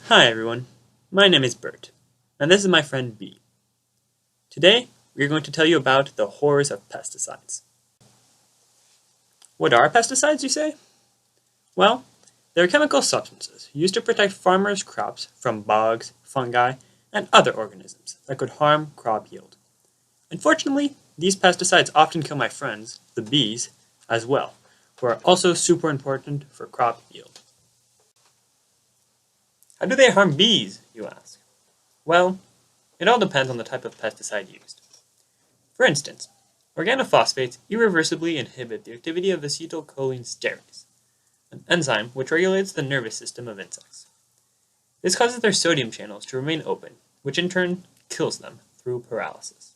Hi everyone, my name is Bert, and this is my friend B. Today, we are going to tell you about the horrors of pesticides. What are pesticides, you say? Well, they're chemical substances used to protect farmers' crops from bugs, fungi, and other organisms that could harm crop yield. Unfortunately, these pesticides often kill my friends, the bees, as well, who are also super important for crop yield. How do they harm bees, you ask? Well, it all depends on the type of pesticide used. For instance, organophosphates irreversibly inhibit the activity of acetylcholinesterase, an enzyme which regulates the nervous system of insects. This causes their sodium channels to remain open, which in turn kills them through paralysis.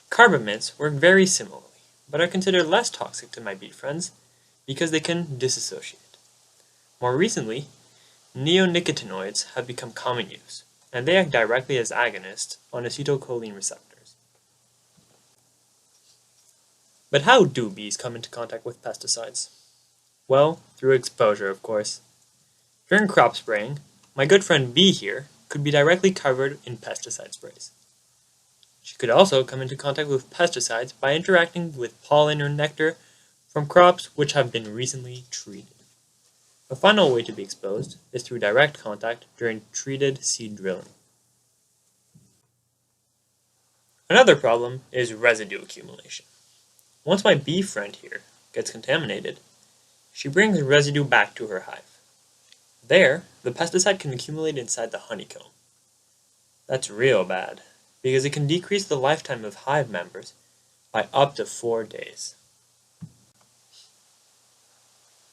Carbamates work very similarly, but are considered less toxic to my bee friends because they can dissociate. More recently, neonicotinoids have become common use, and they act directly as agonists on acetylcholine receptors. But how do bees come into contact with pesticides? Well, through exposure, of course. During crop spraying, my good friend B here could be directly covered in pesticide sprays. She could also come into contact with pesticides by interacting with pollen or nectar from crops which have been recently treated. A final way to be exposed is through direct contact during treated seed drilling. Another problem is residue accumulation. Once my bee friend here gets contaminated, she brings residue back to her hive. There, the pesticide can accumulate inside the honeycomb. That's real bad, because it can decrease the lifetime of hive members by up to 4 days.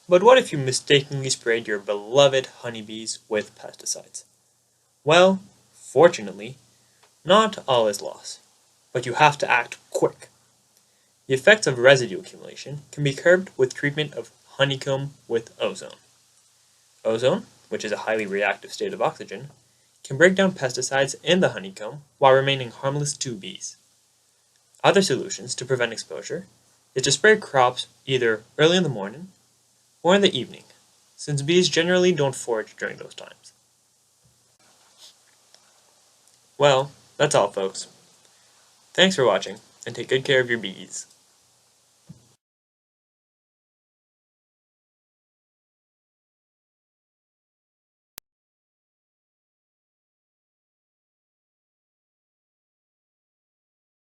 But what if you mistakenly sprayed your beloved honeybees with pesticides? Well, fortunately, not all is lost, but you have to act quick. The effects of residue accumulation can be curbed with treatment of honeycomb with ozone. Ozone, which is a highly reactive state of oxygen, can break down pesticides in the honeycomb while remaining harmless to bees. Other solutions to prevent exposure is to spray crops either early in the morning or in the evening, since bees generally don't forage during those times. Well, that's all folks. Thanks for watching, and take good care of your bees.